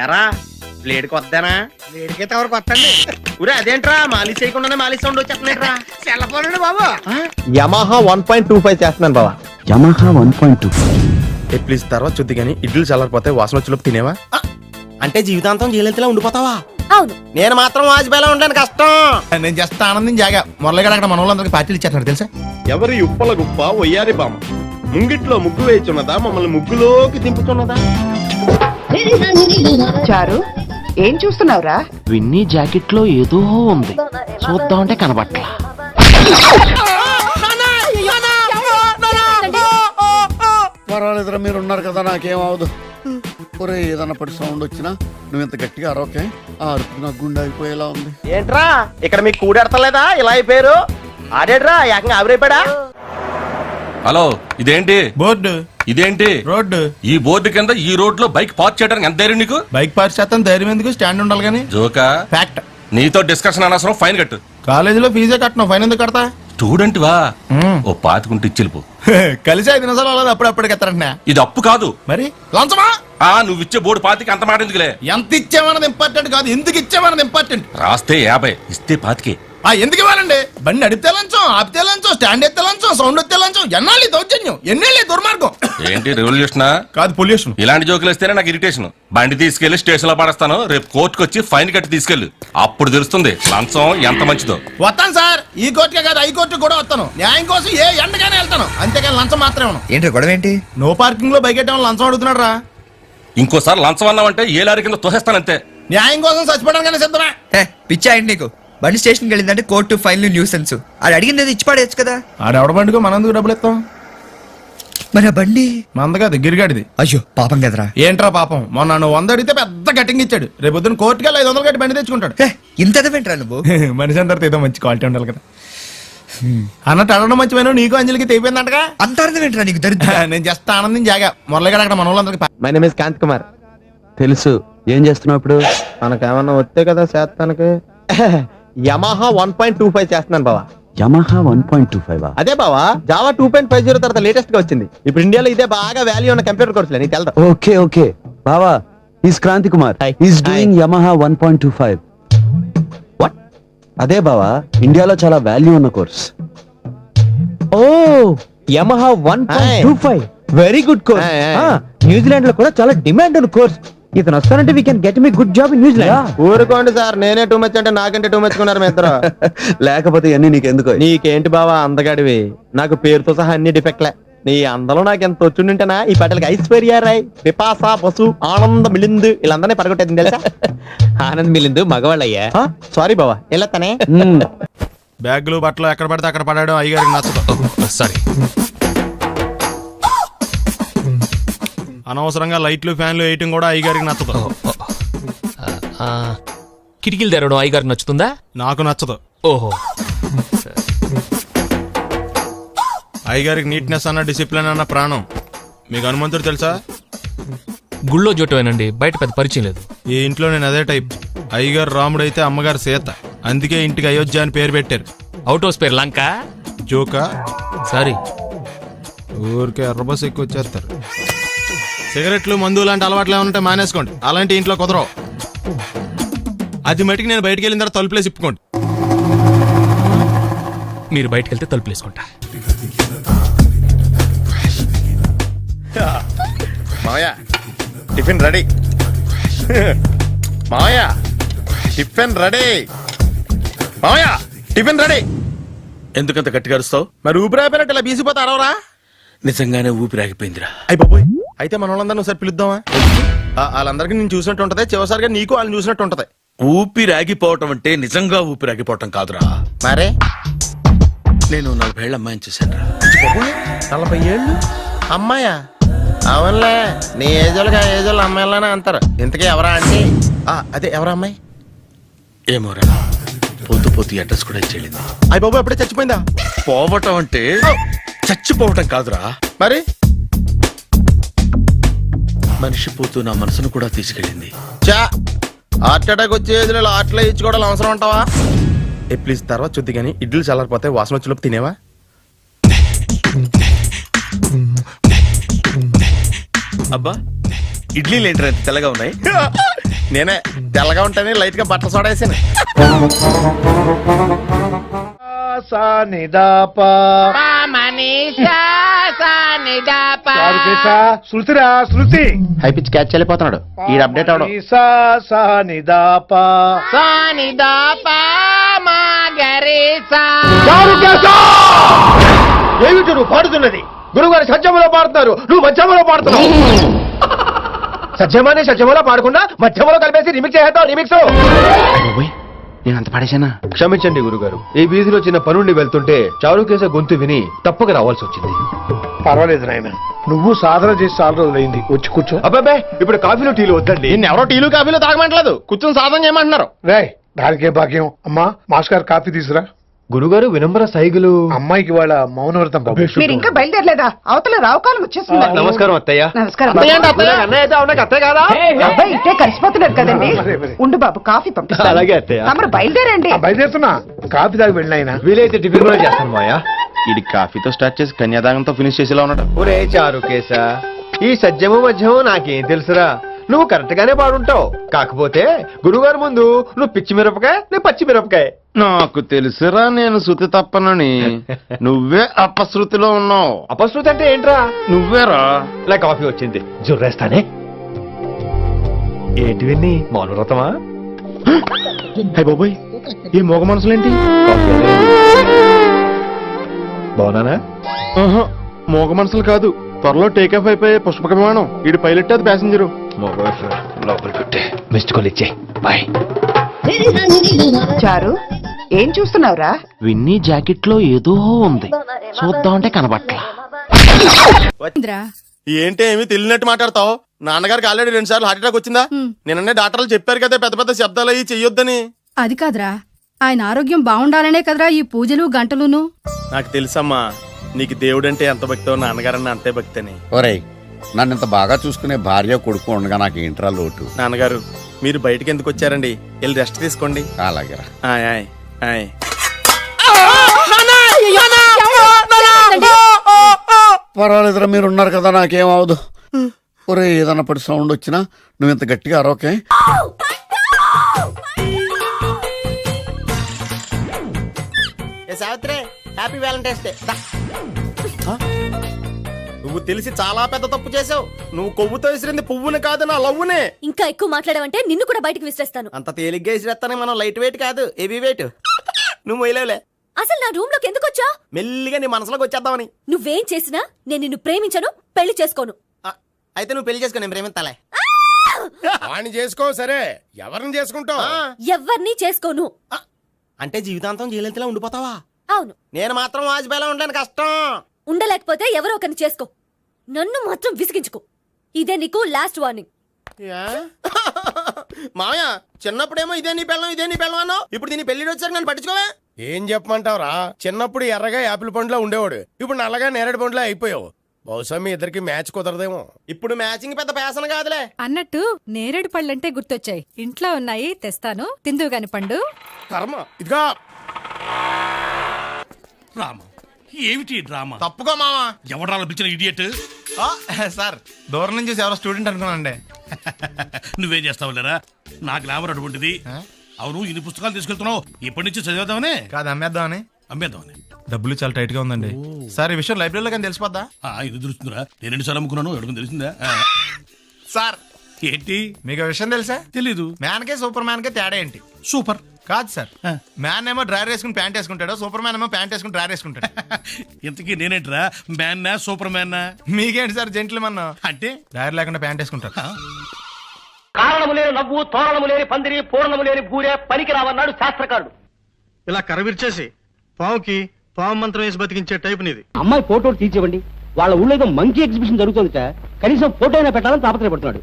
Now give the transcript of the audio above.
ఎరా ప్లేట్కి వద్దానా? ప్లేట్కైతే ఎవరు కొత్తండి. ఊరే అదేంట్రా మాలిష్ చేయకుండానే మాలిష్ సౌండ్ వచ్చేస్తున్నాయిట్రా. సెల్లపోనండి బాబు. యమహా 1.25 చేస్తున్నాను బావా. యమహా 1.25. ప్లీజ్ తర్వాత చూద్ది కానీ ఇడ్లు చల్లారిపోతే వాసన వచ్చేలోపు తినేవా? అంటే జీవితాంతం జైలెంతలా ఉండిపోతావా? అవును. నేను మాత్రం వాజ్పేయిలా ఉండడానికి కష్టం. నేను జస్ట్ ఆనందం జాగా మురళిగాడు అక్కడ మన వాళ్ళందరికీ పార్టీలు ఇచ్చేస్తున్నాడు తెలుసా. ఎవరి ఉప్పల గుప్ప ఒయ్యారి బామ్మ ముంగిట్లో ముగ్గు వేయుచున్నదా, మమ్మల్ని ముగ్గులోకి దింపుతున్నదా? చారు ఏం చూస్తున్నావురా? విన్నీ జాకెట్ లో ఏదో ఉంది, చూద్దామంటే కనబట్లా. పర్వాలేదురా, మీరు ఉన్నారు కదా, నాకేమవదు. ఒరే ఏదన్నా పడి సౌండ్ వచ్చినా నువ్వు ఇంత గట్టిగా అరవకే, ఆ అరుపు నాకు గుండె అయిపోయేలా ఉంది. ఏంట్రా ఇక్కడ మీకు కూడెడతలేదా? ఇలా అయిపోయారు. ఆడేడ్రా ఏకంగా ఆవిరైపోయాడా? హలో, ఇదేంటి బోర్డు? ఇదేంటి రోడ్డు? ఈ బోర్డు కింద ఈ రోడ్ లో బైక్ పార్క్ చేయడానికి ఎంత ధైర్యం నీకు? బైక్ పార్క్ చేస్తాను, ధైర్యం ఎందుకు? స్టాండ్ ఉండాలి కానీ. జోకా? ఫ్యాక్ట్. నీతో డిస్కషన్ అనవసరం, ఫైన్ కట్టు. కాలేజీలో ఫీజే కట్టను, ఫైన్ ఎందుకు కడతా? స్టూడెంట్ వా, ఓ పాతికుంటే ఇచ్చిల్పు. కలిసి 5 నిమిషాలు అవ్వలేదు, అప్పుడప్పుడు ఎత్తారంటున్నా. ఇది అప్పు కాదు. మరి లంచమా? నువ్వు ఇచ్చే బోర్డు పాతికి అంత మాట ఎందుకులే. ఎంత ఇచ్చామన్నది ఇంపార్టెంట్ కాదు, ఎందుకు ఇచ్చామన్నది ఇంపార్టెంట్. రాస్తే 50, ఇస్తే 25. ఎందుకు ఇవ్వాలండి? బండి నడిపితే లంచం, ఆపితే లంచం, స్టాండ్ ఎత్తే లంచం, సౌండ్ ఎత్తే లంచం. ఎన్నాళ్ళు దౌర్జన్యం, ఎన్నేళ్ళు దుర్మార్గం. ఏంటి రెవల్యూషనా? కాదు, పొల్యూషన్. ఇలాంటి జోకులు వస్తేనే నాకు ఇరిటేషన్. బండి తీసుకెళ్లి స్టేషన్ లో పడేస్తాను, రేపు కోర్టుకు వచ్చి ఫైన్ కట్టి తీసుకెళ్ళు. అప్పుడు తెలుస్తుంది లంచం ఎంత మంచిదో. వస్తాను సార్, ఈ కోర్టుకే కాదు హైకోర్టు కూడా వస్తాను. న్యాయం కోసం ఏ ఎండగానే వెళ్తాను, అంతేకాని లంచం మాత్రమే. ఏంటి గొడవ ఏంటి? నో పార్కింగ్ లో బైక్ ఎట్టడం లంచం అడుగుతున్నాడు రా. ఇంకోసారి లంచం అన్నావంటే ఏ లారీ కింద తోసేస్తానంతే. న్యాయం కోసం చచ్చిపోవడానికి సిద్ధమే. పిచ్చా ఏంటి నీకు? బండి స్టేషన్కి వెళ్ళిందంటే కోర్టు, ఫైన్లు, న్యూసెన్స్. అది అడిగింది ఇచ్చి పడేయచ్చు కదా. ఆడెవడ బండికో మనందుకు డబ్బులు ఇస్తాం. మరి ఆ బండి మంద కాదు, గిరిగాడిది. అయ్యో పాపం కదరా. ఏంట్రా పాపం? మొన్న నువ్వు 100 అడిగితే పెద్ద కటింగ్ ఇచ్చాడు. రేపు పొద్దున్న కోర్టుకి 500 కట్టి బండి తెచ్చుకుంటాడు. ఇంత ఎదవేంట్రా నువ్వు? మనిషి అందరితో ఏదో మంచి క్వాలిటీ ఉండాలి కదా. అన్నట్టు అడగడం మంచిపోయినా నీకు అంజలికి తెగిపోయిందంటగా. అంత అర్థమేంట్రా నీకు? దరిద్ర. నేను జస్ట్ ఆనందం జాగా మురళిగాడు అక్కడ మన వాళ్ళందరికీ. My name is Kanth Kumar. తెలుసు. ఏం చేస్తున్నావు ఇప్పుడు? మనకేమన్నా వస్తే కదా చేస్తానికి. యమహా 1.25 చేస్తున్నాను బావా. యమహా 1.25. అదే బావా, జావా 2.50 తర్వాత లేటెస్ట్ గా వచ్చింది. ఇప్పుడు ఇండియాలో ఇదే బాగా వాల్యూ ఉన్న కంప్యూటర్ కోర్సులే, నీకు తెలుదా? ఓకే ఓకే బావా, is Kranthi Kumar. Hi. Is doing Yamaha 1.25. What? అదే బావా, ఇండియాలో చాలా వాల్యూ ఉన్న కోర్స్. ఓ Yamaha 1.25 very good course. New Zealand లో కూడా చాలా డిమాండ్ ఉన్న కోర్స్. ఇతను వస్తానంటే we can get me good job in New Zealand. ఊరుకోండి సార్, నేనే టూ మచ్ అంటే నాకంటే టూ మచ్ కున్నారు మీ ఇద్దరు. లేకపోతే అన్ని నీకెందుకు? నీకేంటి బావా అందగాడివి, నాకు పేరుతో సహా అన్ని డిఫెక్ట్లే. నీ అందరూ నాకు ఎంత వచ్చుంటేనా ఈ పాటలకి ఐశ్వర్య రాయ్, పిపాస బసు, ఆనంద్ మిలింద్ వీళ్ళందరినీ పడగొట్టేది తెలుసా? ఆనంద్ మిలింద్ మగవాళ్ళయ్యా. సారీ బావా, వెళ్ళొస్తానే. బ్యాగులు బట్టలు ఎక్కడ పడితే అక్కడ పడాడు అయ్యగారికి నచ్చదు. సారీ. అనవసరంగా లైట్లు, ఫ్యాన్లు వేయటం కూడా అయ్యగారికి నచ్చదు. కిటికీలు తెరవడం అయ్యగారికి నచ్చుతుందా? నాకు నచ్చదు. ఓహో. అయ్యగారికి నీట్నెస్ అన్న, డిసిప్లిన్ అన్న ప్రాణం. మీకు హనుమంతుడు తెలుసా? గుళ్ళో జోటమేనండి, బయట పెద్ద పరిచయం లేదు. ఈ ఇంట్లో నేను అదే టైప్. అయ్యగారు రాముడు అయితే అమ్మగారు సీత, అందుకే ఇంటికి అయోధ్య అని పేరు పెట్టారు. అవుట్ హౌస్ పేరు లంక. జోకా? సారీ. ఊరికే ఎర్రబస్ ఎక్కువ వచ్చేస్తారు. సిగరెట్లు, మందు లాంటి అలవాట్లు ఏమంటే మానేసుకోండి, అలాంటి ఇంట్లో కుదరవు. అది మటుకు నేను బయటికి వెళ్ళిన తర్వాత తలుపులేసి ఇప్పుకోండి. మీరు బయటకు వెళ్తే తలుపులు వేసుకుంటా. మావయ్య టిఫిన్ రెడీ. మావయ్య టిఫిన్ రెడీ. మావయ్య టిఫిన్ రెడీ. ఎందుకంత గట్టిగా అరుస్తావు? మరి ఊపిరాయిపోయినట్టు ఇలా బీసిపోతే అరవరా? నిజంగానే ఊపిరాగిపోయిందిరా. అయిపోయి అయితే మన వాళ్ళందరినీ ఒకసారి పిలుద్దామా? వాళ్ళందరికీ నేను చూసినట్టు ఉంటది, చివరిసారిగా నీకు వాళ్ళని చూసినట్టు ఉంటది. ఊపిరాగిపోవటం అంటే నిజంగా ఊపిరాగిపోవటం కాదురా. మరే నేను 40 ఏళ్ల అమ్మాయిని చూశాను రా. 40 ఏళ్ళు అమ్మాయా? అవునులే, నీ ఏజోళ్ళకి ఆ ఏజోళ్ళు అమ్మాయిలానే అంటారు. ఇంతకీ ఎవరా అంటే? అదే ఎవరా అమ్మాయి? ఏమోరా, పోతూ పోతూ అడ్రస్ కూడా ఇచ్చేళ్ళింది. అయ్య బాబు ఎప్పుడే చచ్చిపోయిందా? పోవటం అంటే చచ్చిపోవటం కాదురా, మరి మనిషి పోతూ నా మనసును కూడా తీసుకెళ్ళింది. చా హార్ట్ అటాక్ వచ్చే ఏజ్లో ఆటలో ఇచ్చుకోవడం అవసరం ఉంటావా? ప్లీజ్ తర్వాత చూద్ది కానీ ఇడ్లు చల్లారిపోతే వాసన వచ్చేలోపు తినేవా? అబ్బా ఇడ్లీలు ఏంటి తెల్లగా ఉన్నాయి? నేనే తెల్లగా ఉంటానే లైట్ గా బట్టలు సోడా వేసాను. హై పిచ్ క్యాచ్ వెళ్ళిపోతున్నాడు. ఈ అప్డేట్ అవడం ఏమిటి నువ్వు పాడుతున్నది? గురుగారు సత్యములో పాడుతున్నారు, నువ్వు మధ్యములో పాడుతున్నావు. సత్యమానే సత్యములో పాడకుండా మధ్యములో కలిపేసి రిమిక్స్ చేస్తావు. రిమిక్స్ నేను అంత పాడేశానా? క్షమించండి గురుగారు, ఈ వీధిలో చిన్న పనుండి వెళ్తుంటే చారుకేశ గొంతు విని తప్పక రావాల్సి వచ్చింది. పర్వాలేదు నాయన, నువ్వు సాధన చేసి చాలా రోజులైంది, వచ్చి కూర్చో. అబ్బాబే ఇప్పుడు కాఫీలు టీలు వద్దండి. నేను ఎవరో టీలు కాఫీలు తాగమంటలేదు, కూర్చొని సాధన చేయమంటున్నారు. రాయ్ దానికే భాగ్యం. అమ్మా మాస్ గారు కాఫీ తీసురా. గురుగారు వినమ్ర సైగులు. అమ్మాయికి వాళ్ళ మౌనవ్రతం మీరు ఇంకా బయలుదేరలేదా? అవతల రావుకాలం వచ్చేస్తుంది. నమస్కారం అత్తయ్య. నమస్కారం. అత్తయ్య అంటే అత్తయ్య, అన్నయ్య అయితే అవునా అత్తయ్య కాదా? అబ్బాయి ఇట్టే కలిసిపోతున్నారు కదండి. ఉండు బాబు, కాఫీ పంపిస్తాను. అలాగే అత్తయ్య. తమరు బయలుదేరండి. బయలుదేరుతున్నా, కాఫీ తాగి వెళ్ళినాయన. వీలైతే టిఫిన్ కూడా చేస్తాను మాయా. ఇది కాఫీతో స్టార్ట్ చేసి కన్యాదానంతో ఫినిష్ చేసేలా ఉన్నాడు. ఒరే చారుకేశ, ఈ సత్యము మధ్యము నాకేం తెలుసురా? నువ్వు కరెక్ట్ గానే పాడుంటావు, కాకపోతే గురుగారు ముందు నువ్వు పిచ్చి మిరపకాయ, నేను పచ్చి మిరపకాయ. నాకు తెలుసురా నేను శృతి తప్పనని. నువ్వే అపశృతిలో ఉన్నావు. అపశృతి అంటే ఏంట్రా? నువ్వేరా. ఇలా కాఫీ వచ్చింది, జుర్రేస్తానే. ఏంటి విన్ని మౌనవ్రతమా? హై బాబోయ్, ఈ మోగ మనసులేంటి? బాగున్నానా? మోగ మనసులు కాదు, త్వరలో టేకాఫ్ అయిపోయే పుష్పక విమానం. ఈడు పైలట్, అది ప్యాసింజరు. లోపలికి మిస్డ్ కాల్ ఇచ్చే. బాయ్. చారు, ఏం చూస్తున్నావురా? విన్నీ జాకెట్ లో ఏదో ఉంది, చూద్దామంటే కనబట్లా. ఏంటి ఏమి తెలియనట్టు మాట్లాడతావు? నాన్నగారికి ఆల్రెడీ 2 సార్లు హార్ట్ అటాక్ వచ్చిందా? నిన్ననే డాక్టర్లు చెప్పారు కదా పెద్ద పెద్ద శబ్దాలు అయ్యి చెయ్యొద్దని. అది కాదురా, ఆయన ఆరోగ్యం బాగుండాలనే కదరా ఈ పూజలు గంటలును. నాకు తెలుసమ్మా, నీకు దేవుడంటే ఎంత భక్తో నాన్నగారన్న అంతే భక్తి అని. ఒరేయ్, నన్ను ఇంత బాగా చూసుకునే భార్య కొడుకు ఉండగా నాకు ఏంట్రా లోటు? నాన్నగారు మీరు బయటకి ఎందుకు వచ్చారండి? వెళ్ళి రెస్ట్ తీసుకోండి. అలాగే. ఆయ్ ఆయ్ ఆయ్. పర్వాలేదురా, మీరు ఉన్నారు కదా, నాకేం అవదు. ఒరే ఏదన్నా పడి సౌండ్ వచ్చినా నువ్వు ఇంత గట్టిగా అరవకే. Savitri, happy Valentine's day. నువ్వు తెలిసి చాలా పెద్ద తప్పు చేసావు. నువ్వు కొవ్వుతో విసిరింది పువ్వుని కాదు, నా లవ్వునే. ఇంకా ఎక్కువ మాట్లాడవంటే నిన్ను కూడా బయటకు విసిరేస్తాను. అంత తేలిగ్గా విసిరేస్తానే, మనం లైట్ వెయిట్ కాదు, హెవీ వెయిట్. నువ్వు వేయలేవులే. అసలు నా రూమ్ లోకి ఎందుకు వచ్చా? మెల్లిగా నీ మనసులోకి వచ్చేద్దామని. నువ్వేం చేసినా నేను నిన్ను ప్రేమించను, పెళ్లి చేసుకోను. అయితే నువ్వు పెళ్లి చేసుకో, నేను ప్రేమిస్తాలే. వాణ్ణి చేసుకో. సరే, ఎవరిని చేసుకుంటావు? ఎవ్వరినీ చేసుకోను. అంటే జీవితాంతం జైలెంతలా ఉండిపోతావా? అవును. నేను మాత్రం వాజ్పేయిలా ఉండడానికి కష్టం. ఉండలేకపోతే ఎవరో ఒకరిని చేసుకో, నన్ను మాత్రం విసిగించుకో. ఇదే నీకు లాస్ట్ వార్నింగ్. మామయ్య, చిన్నప్పుడేమో ఇదే నీ పెళ్ళం అన్నావు, ఇప్పుడు దీని పెళ్లి వచ్చారు నన్ను పట్టించుకోవా? ఏం చెప్పమంటావురా? చిన్నప్పుడు ఎర్రగా యాపిల్ పండులో ఉండేవాడు, ఇప్పుడు నల్లగా నేరేడు పండులో అయిపోయావు. బహుశా మీ ఇద్దరికి మ్యాచ్ కుదరదేమో. ఇప్పుడు మ్యాచింగ్ పెద్ద పేసన కాదులే. అన్నట్టు నేరేడు పళ్ళంటే గుర్తొచ్చాయి, ఇంట్లో ఉన్నాయి, తెస్తాను, తిందువు గాని పండు. కర్మ. ఇదిగా రామ, ఏమిటి డ్రామా? తప్పుకో మావా. ఎవడా పిలిచిన ఇడియట్? సార్, దూరం నుంచి చూసి ఎవరో స్టూడెంట్ అనుకున్నానండి. నువ్వేం చేస్తావు లేరా? నా గ్లామర్ అటువంటిది. అవును, ఇన్ని పుస్తకాలు తీసుకెళ్తున్నావు, ఇప్పటి నుంచి చదివేద్దామనే కాదు, అమ్మేద్దామని. అమ్మేద్దామని. డబ్బులు చాలా టైట్ గా ఉందండి సార్. ఈ విషయం లైబ్రరీలో కానీ తెలిసిపోద్దా? ఇది తెలుస్తుందిరా, నేను 2 సార్లు అమ్ముకున్నాను, ఎవరికి తెలిసిందా? సార్ ఏంటి మీకు విషయం తెలుసా? తెలీదు. మ్యాన్ కే సూపర్ మ్యాన్ కే తేడా ఏంటి? సూపర్ కాదు సార్, మ్యాన్ ఏమో డ్రైవర్ వేసుకుని ప్యాంట్ వేసుకుంటాడు, సూపర్ మ్యాన్ ఏమో ప్యాంట్ వేసుకుని డ్రైవర్ వేసుకుంటాడు. ఇంతకీ నేనేంట్రా, మ్యాన్నా సూపర్ మ్యాన్నా? మీకేంటి సార్ జెంట్లమన్ అంటే డ్రైవర్ లేకుండా ప్యాంట్ వేసుకుంటారు. కారణము లేని నవ్వు, తోరణము లేని పందిరి, పూర్ణము లేని భూరే పనికి రావన్నాడు శాస్త్రకారుడు. ఇలా కరవిర్చేసి పావుకి పావు మంత్రం వేసి బతికించే టైప్ నీది. అమ్మాయి ఫోటోలు తీర్చివ్వండి. వాళ్ళ ఊళ్ళో ఏదో మంకీ ఎగ్జిబిషన్ జరుగుతుంది సార్, కనీసం ఫోటో అయినా పెట్టాలని తాపత్రయపడుతున్నాడు.